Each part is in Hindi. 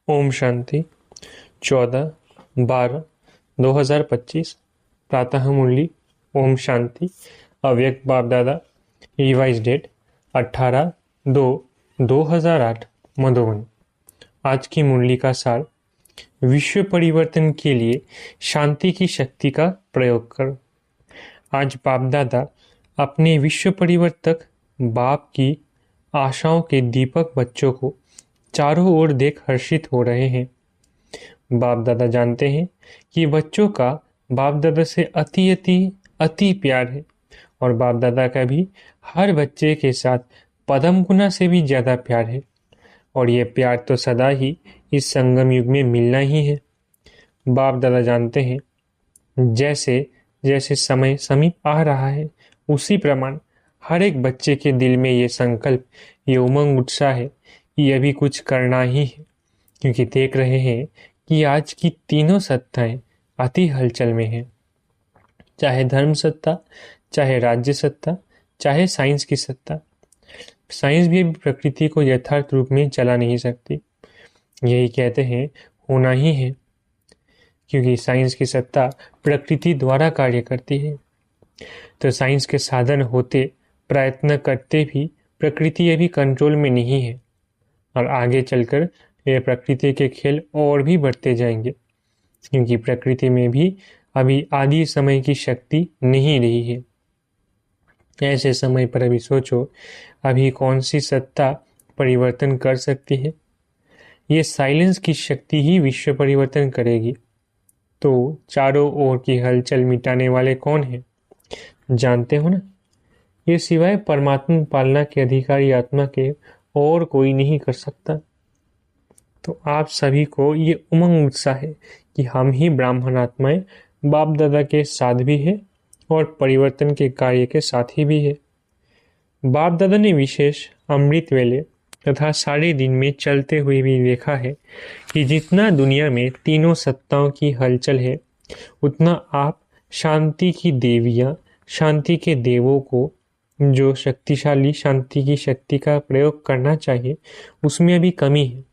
ओम शांति। 14/12/2025 प्रातः मुरली। ओम शांति। अव्यक्त बाप दादा। Revise date 18/2/2008 Madhuban. आज की मुरली का सार: विश्व परिवर्तन के लिए शांति की शक्ति का प्रयोग कर। आज बाप दादा अपने विश्व परिवर्तक बाप की आशाओं के दीपक बच्चों को चारों ओर देख हर्षित हो रहे हैं। बाप दादा जानते हैं कि बच्चों का बाप दादा से अति अति अति प्यार है और बाप दादा का भी हर बच्चे के साथ पदम गुना से भी ज्यादा प्यार है और ये प्यार तो सदा ही इस संगम युग में मिलना ही है। बाप दादा जानते हैं जैसे जैसे समय समीप आ रहा है उसी प्रमाण हर एक बच्चे के दिल में ये संकल्प, ये उमंग, उत्साह है कि अभी कुछ करना ही है, क्योंकि देख रहे हैं कि आज की तीनों सत्ताएं अति हलचल में हैं। चाहे धर्म सत्ता, चाहे राज्य सत्ता, चाहे साइंस की सत्ता। साइंस भी प्रकृति को यथार्थ रूप में चला नहीं सकती। यही कहते हैं होना ही है, क्योंकि साइंस की सत्ता प्रकृति द्वारा कार्य करती है। तो साइंस के साधन होते, प्रयत्न करते भी प्रकृति अभी कंट्रोल में नहीं है और आगे चलकर ये प्रकृति के खेल और भी बढ़ते जाएंगे, क्योंकि प्रकृति में भी अभी आदि समय की शक्ति नहीं रही है। ऐसे समय पर अभी सोचो, अभी कौन सी सत्ता परिवर्तन कर सकती है? ये साइलेंस की शक्ति ही विश्व परिवर्तन करेगी। तो चारों ओर की हलचल मिटाने वाले कौन हैं? जानते हो ना? ये सिवाय परमात्मा पालना के अधिकारी आत्मा के और कोई नहीं कर सकता। तो आप सभी को ये उमंग उत्साह है कि हम ही ब्राह्मण आत्माएं बाप दादा के साथ भी है और परिवर्तन के कार्य के साथ ही भी है। बाप दादा ने विशेष अमृत वेले तथा सारे दिन में चलते हुए भी देखा है कि जितना दुनिया में तीनों सत्ताओं की हलचल है, उतना आप शांति की देवियां, शांति के देवों को जो शक्तिशाली शांति की शक्ति का प्रयोग करना चाहिए, उसमें अभी कमी है।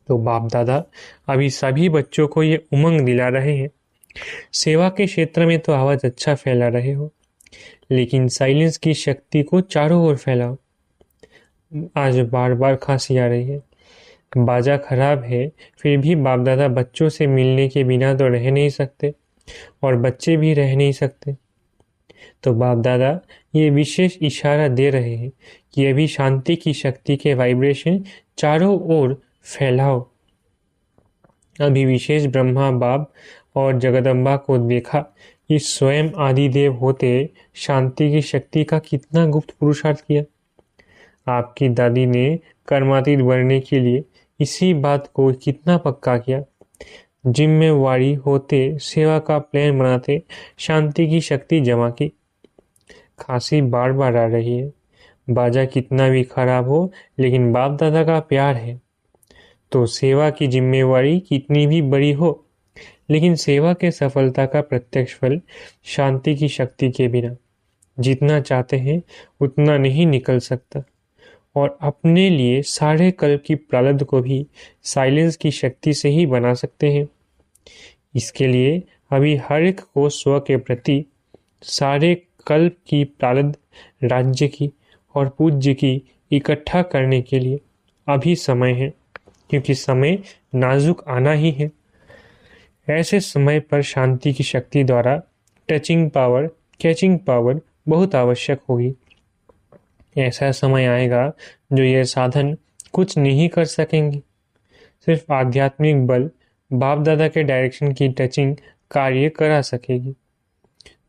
तो बाप दादा अभी सभी बच्चों को ये उमंग दिला रहे हैं। सेवा के क्षेत्र में तो आवाज अच्छा फैला रहे हो, लेकिन साइलेंस की शक्ति को चारों ओर फैलाओ। आज बार बार खांसी आ रही है, बाजा खराब है, फिर भी बाप दादा बच्चों से मिलने के बिना तो रह नहीं सकते और बच्चे भी रह नहीं सकते। तो बाप दादा ये विशेष इशारा दे रहे हैं कि अभी शांति की शक्ति के वाइब्रेशन चारों ओर फैलाओ। अभी विशेष ब्रह्मा बाप और जगदम्बा को देखा कि स्वयं आदिदेव होते शांति की शक्ति का कितना गुप्त पुरुषार्थ किया। आपकी दादी ने कर्मातीत बनने के लिए इसी बात को कितना पक्का किया। जिम्मेवारी होते सेवा का प्लान बनाते शांति की शक्ति जमा की। खांसी बार बार आ रही है, बाजा कितना भी खराब हो, लेकिन बाप दादा का प्यार है। तो सेवा की जिम्मेवारी कितनी भी बड़ी हो, लेकिन सेवा के सफलता का प्रत्यक्ष फल शांति की शक्ति के बिना जितना चाहते हैं उतना नहीं निकल सकता। और अपने लिए सारे कल्प की प्रारब्ध को भी साइलेंस की शक्ति से ही बना सकते हैं। इसके लिए अभी हर एक को स्व के प्रति सारे कल्प की प्रारब्ध, राज्य की और पूज्य की इकट्ठा करने के लिए अभी समय है, क्योंकि समय नाजुक आना ही है। ऐसे समय पर शांति की शक्ति द्वारा टचिंग पावर, कैचिंग पावर बहुत आवश्यक होगी। ऐसा समय आएगा जो यह साधन कुछ नहीं कर सकेंगे। सिर्फ आध्यात्मिक बल बाप दादा के डायरेक्शन की टचिंग कार्य करा सकेगी।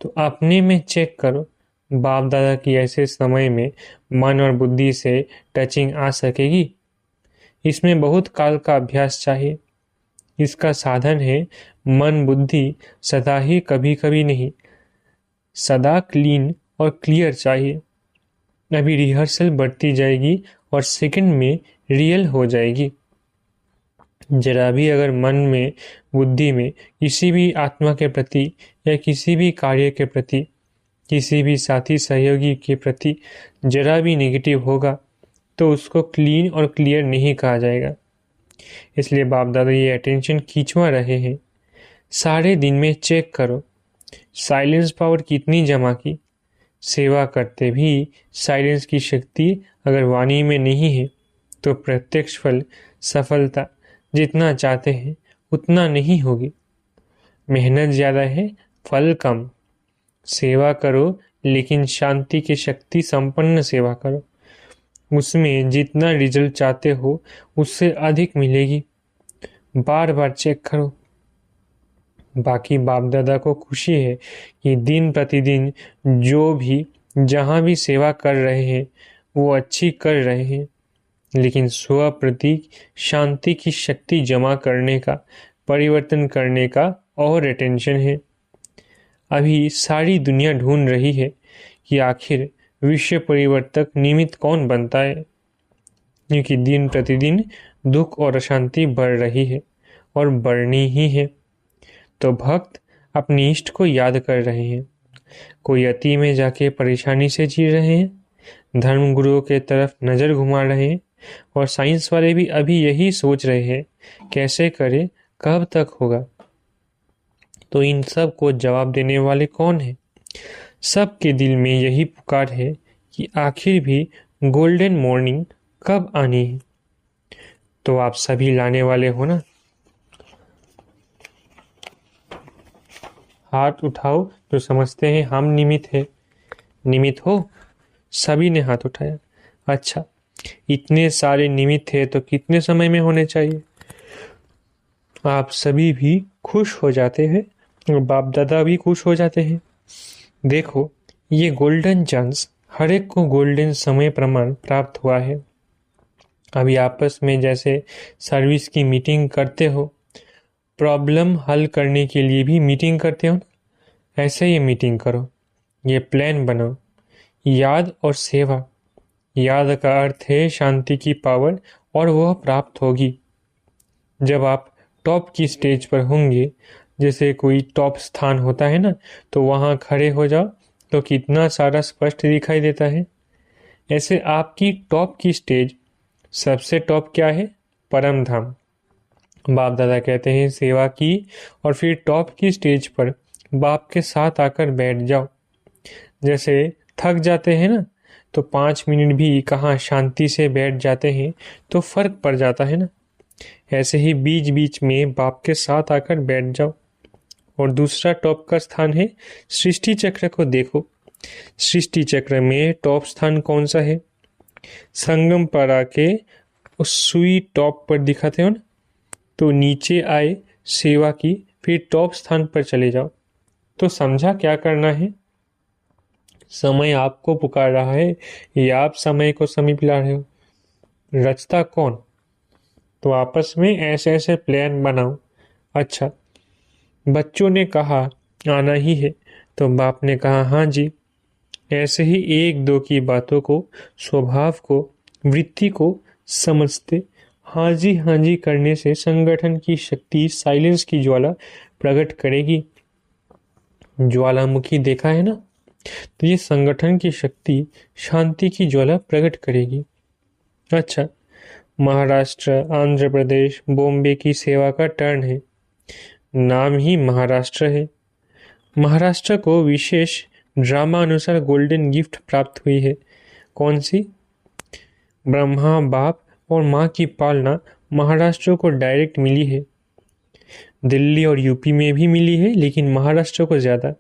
तो अपने में चेक करो, बाप दादा की ऐसे समय में मन और बुद्धि से टचिंग आ सकेगी? इसमें बहुत काल का अभ्यास चाहिए। इसका साधन है मन बुद्धि सदा ही, कभी कभी नहीं, सदा क्लीन और क्लियर चाहिए। अभी रिहर्सल बढ़ती जाएगी और सेकंड में रियल हो जाएगी। जरा भी अगर मन में, बुद्धि में किसी भी आत्मा के प्रति या किसी भी कार्य के प्रति, किसी भी साथी सहयोगी के प्रति जरा भी नेगेटिव होगा, तो उसको क्लीन और क्लियर नहीं कहा जाएगा। इसलिए बाप दादा ये अटेंशन खींचवा रहे हैं। सारे दिन में चेक करो साइलेंस पावर कितनी जमा की। सेवा करते भी साइलेंस की शक्ति अगर वाणी में नहीं है तो प्रत्यक्ष फल सफलता जितना चाहते हैं उतना नहीं होगी। मेहनत ज़्यादा है, फल कम। सेवा करो लेकिन शांति की शक्ति संपन्न सेवा करो। उसमें जितना रिजल्ट चाहते हो उससे अधिक मिलेगी। बार बार चेक करो। बाकी बाप दादा को खुशी है कि दिन प्रतिदिन जो भी जहाँ भी सेवा कर रहे हैं वो अच्छी कर रहे हैं, लेकिन स्व प्रति शांति की शक्ति जमा करने का, परिवर्तन करने का और अटेंशन है। अभी सारी दुनिया ढूंढ रही है कि आखिर विश्व परिवर्तक निमित्त कौन बनता है, क्योंकि दिन प्रतिदिन दुख और अशांति बढ़ रही है और बढ़नी ही है। तो भक्त अपनी इष्ट को याद कर रहे हैं। कोई अति में जाके परेशानी से जी रहे हैं, धर्म गुरुओं के तरफ नज़र घुमा रहे हैं, और साइंस वाले भी अभी यही सोच रहे हैं कैसे करें, कब तक होगा। तो इन सब को जवाब देने वाले कौन है? सबके दिल में यही पुकार है कि आखिर भी गोल्डन मॉर्निंग कब आनी है। तो आप सभी लाने वाले हो ना? हाथ उठाओ जो समझते हैं हम निमित्त है। निमित्त हो? सभी ने हाथ उठाया। अच्छा, इतने सारे निमित्त है तो कितने समय में होने चाहिए? आप सभी भी खुश हो जाते हैं और बाप दादा भी खुश हो जाते हैं। देखो, ये गोल्डन चांस हर एक को गोल्डन समय प्रमाण प्राप्त हुआ है। अभी आपस में जैसे सर्विस की मीटिंग करते हो, प्रॉब्लम हल करने के लिए भी मीटिंग करते हो, ऐसे ही मीटिंग करो। ये प्लान बनाओ। याद और सेवा। याद का अर्थ है शांति की पावर, और वह प्राप्त होगी जब आप टॉप की स्टेज पर होंगे। जैसे कोई टॉप स्थान होता है ना, तो वहाँ खड़े हो जाओ तो कितना सारा स्पष्ट दिखाई देता है। ऐसे आपकी टॉप की स्टेज, सबसे टॉप क्या है? परम धाम। बाप दादा कहते हैं सेवा की और फिर टॉप की स्टेज पर बाप के साथ आकर बैठ जाओ। जैसे थक जाते हैं ना, तो 5 मिनट भी कहाँ शांति से बैठ जाते हैं तो फर्क पड़ जाता है ना। ऐसे ही बीच बीच में बाप के साथ आकर बैठ जाओ। और दूसरा टॉप का स्थान है सृष्टि चक्र को देखो। सृष्टि चक्र में टॉप स्थान कौन सा है? संगम पर आके उस सुई टॉप पर दिखाते हो ना, तो नीचे आए सेवा की, फिर टॉप स्थान पर चले जाओ। तो समझा क्या करना है? समय आपको पुकार रहा है या आप समय को समीप ला रहे हो? रचता कौन? तो आपस में ऐसे ऐसे प्लान बनाओ। अच्छा, बच्चों ने कहा आना ही है, तो बाप ने कहा हाँ जी। ऐसे ही एक दो की बातों को, स्वभाव को, वृत्ति को समझते हाँ जी करने से संगठन की शक्ति साइलेंस की ज्वाला प्रकट करेगी। ज्वालामुखी देखा है ना, तो ये संगठन की शक्ति शांति की ज्वाला प्रकट करेगी। अच्छा, महाराष्ट्र, आंध्र प्रदेश, बॉम्बे की सेवा का टर्न है। नाम ही महाराष्ट्र है। महाराष्ट्र को विशेष ड्रामा अनुसार गोल्डन गिफ्ट प्राप्त हुई है। कौन सी? ब्रह्मा बाप और माँ की पालना महाराष्ट्र को डायरेक्ट मिली है। दिल्ली और यूपी में भी मिली है, लेकिन महाराष्ट्र को ज़्यादा।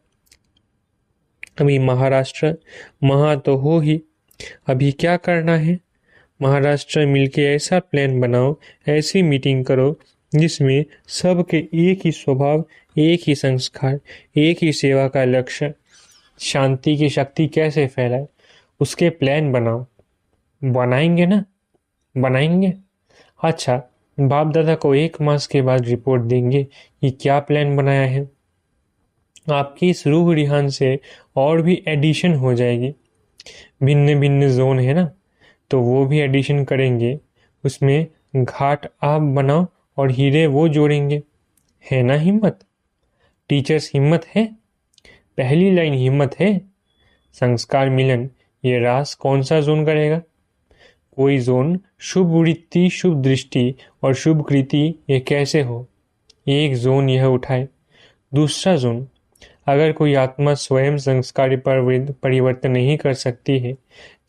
अभी महाराष्ट्र महा तो हो ही, अभी क्या करना है? महाराष्ट्र मिलके ऐसा प्लान बनाओ, ऐसी मीटिंग करो जिसमें सबके एक ही स्वभाव, एक ही संस्कार, एक ही सेवा का लक्ष्य, शांति की शक्ति कैसे फैलाए, उसके प्लान बनाओ। बनाएंगे ना? बनाएंगे। अच्छा, बाप दादा को 1 मास के बाद रिपोर्ट देंगे कि क्या प्लान बनाया है। आपकी इस रूह रिहान से और भी एडिशन हो जाएगी। भिन्न भिन्न जोन है ना, तो वो भी एडिशन करेंगे। उसमें घाट आप बनाओ और हीरे वो जोड़ेंगे। है ना हिम्मत? टीचर्स हिम्मत है? पहली लाइन हिम्मत है। संस्कार मिलन, ये रास कौन सा जोन करेगा? कोई जोन शुभ वृत्ति, शुभ दृष्टि और शुभ कृति ये कैसे हो, एक जोन यह उठाए। दूसरा जोन, अगर कोई आत्मा स्वयं संस्कार पर परिवर्तन नहीं कर सकती है,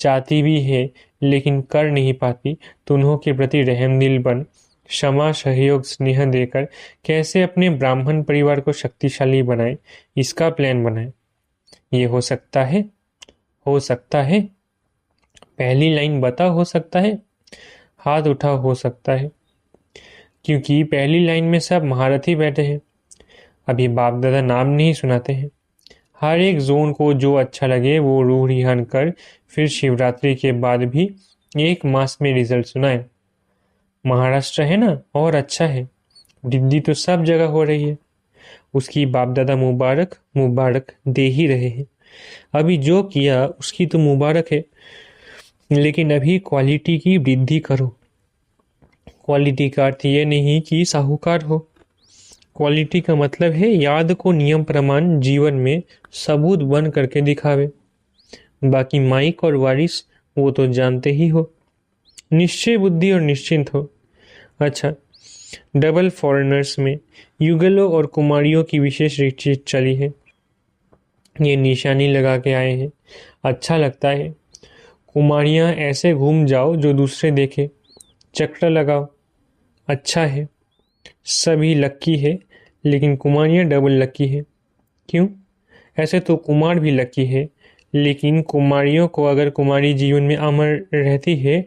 चाहती भी है लेकिन कर नहीं पाती, तो उन्हों के प्रति रहमदिल बन क्षमा, सहयोग, स्नेह देकर कैसे अपने ब्राह्मण परिवार को शक्तिशाली बनाए, इसका प्लान बनाए। ये हो सकता है? हो सकता है। पहली लाइन बता हो सकता है? हाथ उठा हो सकता है, क्योंकि पहली लाइन में सब महारथी बैठे हैं। अभी बाप दादा नाम नहीं सुनाते हैं। हर एक जोन को जो अच्छा लगे वो रूह रिहान कर फिर शिवरात्रि के बाद भी 1 मास में रिजल्ट सुनाए। महाराष्ट्र है ना, और अच्छा है। वृद्धि तो सब जगह हो रही है। उसकी बाप दादा मुबारक मुबारक दे ही रहे हैं। अभी जो किया उसकी तो मुबारक है, लेकिन अभी क्वालिटी की वृद्धि करो। क्वालिटी का अर्थ ये नहीं कि साहूकार हो। क्वालिटी का मतलब है याद को नियम प्रमाण जीवन में सबूत बन करके दिखावे। बाकी माइक और वारिस वो तो जानते ही हो। निश्चय बुद्धि और निश्चिंत हो। अच्छा, डबल फॉरेनर्स में युगलों और कुमारियों की विशेष रिट्रीट चली है। ये निशानी लगा के आए हैं। अच्छा लगता है। कुमारियां ऐसे घूम जाओ जो दूसरे देखे। चक्र लगाओ। अच्छा है। सभी लक्की है, लेकिन कुमारियां डबल लक्की है। क्यों? ऐसे तो कुमार भी लक्की है, लेकिन कुमारियों को अगर कुमारी जीवन में अमर रहती है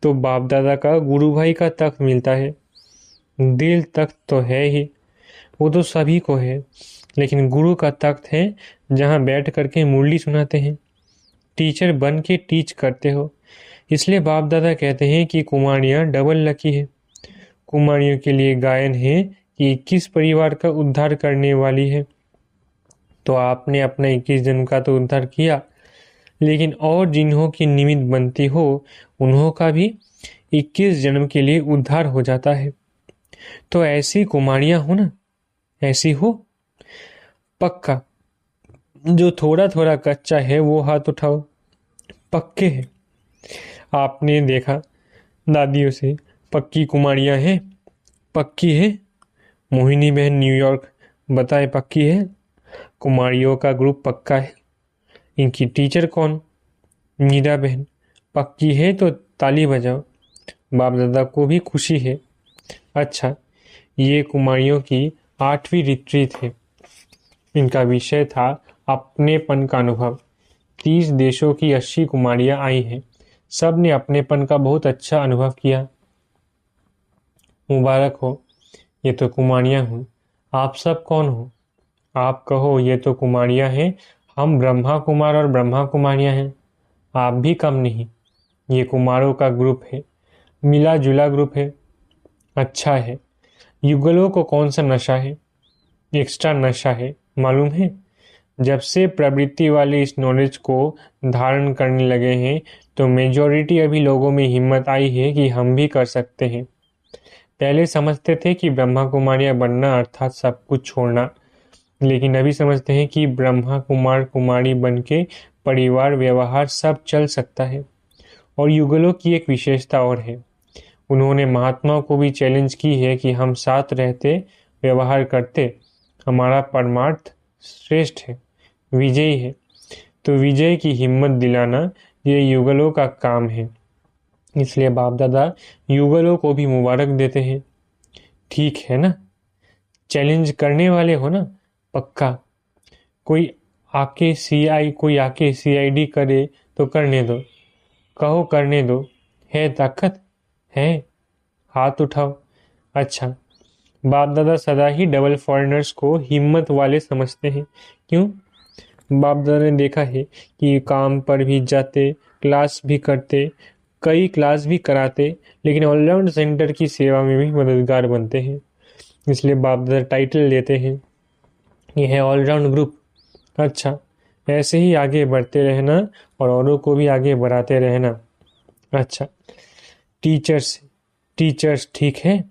तो बाप दादा का गुरु भाई का तख्त मिलता है। दिल तख्त तो है ही, वो तो सभी को है, लेकिन गुरु का तख्त है जहाँ बैठ करके मुरली सुनाते हैं। टीचर बन के टीच करते हो। इसलिए बाप दादा कहते हैं कि कुमारियाँ डबल लकी है। कुमारियों के लिए गायन है कि 21 परिवार का उद्धार करने वाली है। तो आपने अपना 21 जन्म का तो उद्धार किया, लेकिन और जिन्हों की निमित्त बनती हो उन्हों का भी 21 जन्म के लिए उद्धार हो जाता है। तो ऐसी कुमारियां हो ना, ऐसी हो पक्का। जो थोड़ा थोड़ा कच्चा है वो हाथ उठाओ। पक्के है। आपने देखा दादियों से पक्की कुमारियां हैं? पक्की है। मोहिनी बहन न्यूयॉर्क बताए पक्की है। कुमारियों का ग्रुप पक्का है। इनकी टीचर कौन? मीरा बहन पक्की है, तो ताली बजाओ। बाप दादा को भी खुशी है। अच्छा, ये कुमारियों की 8वीं रिट्रीट है। इनका विषय था अपनेपन का अनुभव। 30 देशों की 80 कुमारियां आई हैं। सब ने अपनेपन का बहुत अच्छा अनुभव किया। मुबारक हो। ये तो कुमारियां हूँ। आप सब कौन हो? आप कहो ये तो कुमारियां हैं। हम ब्रह्मा कुमार और ब्रह्मा कुमारियां हैं। आप भी कम नहीं। ये कुमारों का ग्रुप है, मिला जुला ग्रुप है। अच्छा है। युगलों को कौन सा नशा है? एक्स्ट्रा नशा है, मालूम है। जब से प्रवृत्ति वाले इस नॉलेज को धारण करने लगे हैं तो मेजॉरिटी अभी लोगों में हिम्मत आई है कि हम भी कर सकते हैं। पहले समझते थे कि ब्रह्मा कुमारियां बनना अर्थात सब कुछ छोड़ना, लेकिन अभी समझते हैं कि ब्रह्मा कुमार कुमारी बन के परिवार व्यवहार सब चल सकता है। और युगलों की एक विशेषता और है। उन्होंने महात्माओं को भी चैलेंज की है कि हम साथ रहते, व्यवहार करते, हमारा परमार्थ श्रेष्ठ है, विजयी है। तो विजय की हिम्मत दिलाना ये युगलों का काम है। इसलिए बाप दादा युगलों को भी मुबारक देते हैं। ठीक है ना? चैलेंज करने वाले हो ना? पक्का। कोई आके सीआईडी करे तो करने दो। कहो करने दो। है ताकत? है। हाथ उठाओ। अच्छा, बाप दादा सदा ही डबल फॉरेनर्स को हिम्मत वाले समझते हैं। क्यों? बाप दादा ने देखा है कि काम पर भी जाते, क्लास भी करते, कई क्लास भी कराते, लेकिन ऑलराउंड सेंटर की सेवा में भी मददगार बनते हैं। इसलिए बाप दादा टाइटल देते हैं, यह है ऑलराउंड ग्रुप। अच्छा, ऐसे ही आगे बढ़ते रहना और औरों को भी आगे बढ़ाते रहना। अच्छा, टीचर्स ठीक है?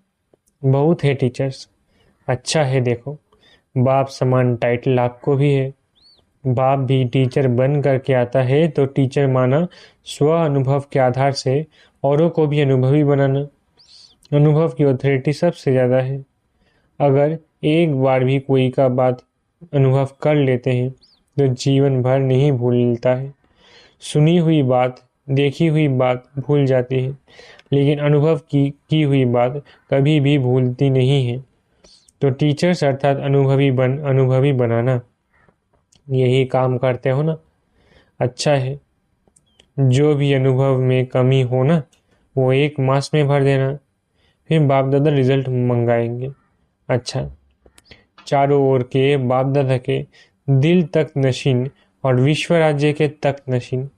बहुत है टीचर्स। अच्छा है। देखो, बाप समान टाइटल आपको भी है। बाप भी टीचर बन करके आता है तो टीचर माना स्व अनुभव के आधार से औरों को भी अनुभवी बनाना। अनुभव की अथॉरिटी सबसे ज़्यादा है। अगर एक बार भी कोई का बात अनुभव कर लेते हैं तो जीवन भर नहीं भूलता है। सुनी हुई बात, देखी हुई बात भूल जाती है, लेकिन अनुभव की हुई बात कभी भी भूलती नहीं है। तो टीचर्स अर्थात अनुभवी बनाना, यही काम करते हो ना, अच्छा है। जो भी अनुभव में कमी हो ना, वो एक मास में भर देना, फिर बाप दादा रिजल्ट मंगाएंगे। अच्छा, चारों ओर के बाप दादा के दिल तक नशीन और विश्व राज्य के तक नशीन,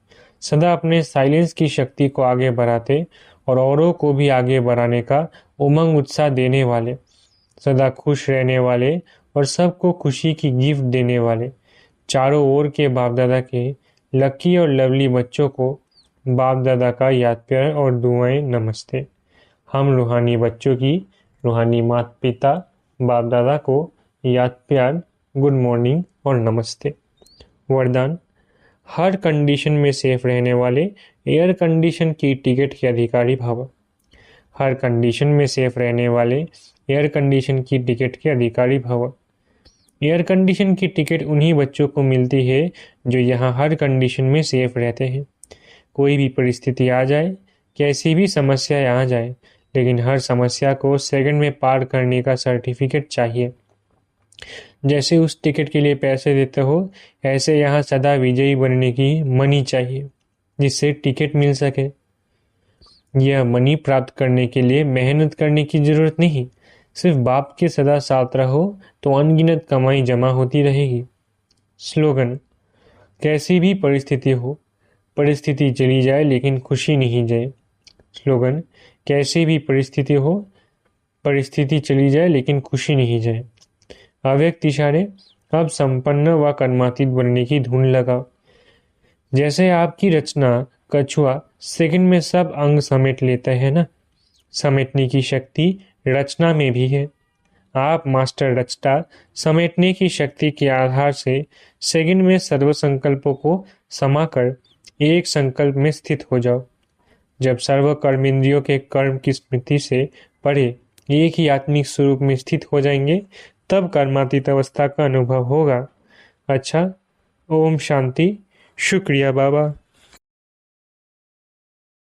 सदा अपने साइलेंस की शक्ति को आगे बढ़ाते और औरों को भी आगे बढ़ाने का उमंग उत्साह देने वाले, सदा खुश रहने वाले और सबको खुशी की गिफ्ट देने वाले चारों ओर के बाप दादा के लकी और लवली बच्चों को बाप दादा का याद प्यार और दुआएं नमस्ते। हम रूहानी बच्चों की रूहानी माता पिता बाप दादा को याद प्यार, गुड मॉर्निंग और नमस्ते। वरदान: हर कंडीशन में सेफ रहने वाले एयर कंडीशन की टिकट के अधिकारी भव। हर कंडीशन में सेफ रहने वाले एयर कंडीशन की टिकट के अधिकारी भव। एयर कंडीशन की टिकट उन्हीं बच्चों को मिलती है जो यहाँ हर कंडीशन में सेफ रहते हैं। कोई भी परिस्थिति आ जाए, कैसी भी समस्या आ जाए, लेकिन हर समस्या को सेकंड में पार करने का सर्टिफिकेट चाहिए। जैसे उस टिकट के लिए पैसे देते हो, ऐसे यहाँ सदा विजयी बनने की मनी चाहिए, जिससे टिकट मिल सके। यह मनी प्राप्त करने के लिए मेहनत करने की जरूरत नहीं, सिर्फ बाप के सदा साथ रहो तो अनगिनत कमाई जमा होती रहेगी। स्लोगन: कैसी भी परिस्थिति हो, परिस्थिति चली जाए लेकिन खुशी नहीं जाए। स्लोगन: कैसी भी परिस्थिति हो, परिस्थिति चली जाए लेकिन खुशी नहीं जाए। अव्यक्त इशारे: अब संपन्न व कर्मातीत बनने की धुन लगाओ। जैसे आपकी रचना कछुआ सेकंड में सब अंग समेट लेता है ना, समेटने की शक्ति रचना में भी है। आप मास्टर रचता समेटने की शक्ति के आधार से सेकंड में सर्व संकल्पों को समाकर एक संकल्प में स्थित हो जाओ। जब सर्व कर्मेंद्रियों के कर्म की स्मृति से परे एक ही आत्मिक स्वरूप में स्थित हो जाएंगे, तब कर्मातीत अवस्था का अनुभव होगा। अच्छा, ओम शांति। शुक्रिया बाबा।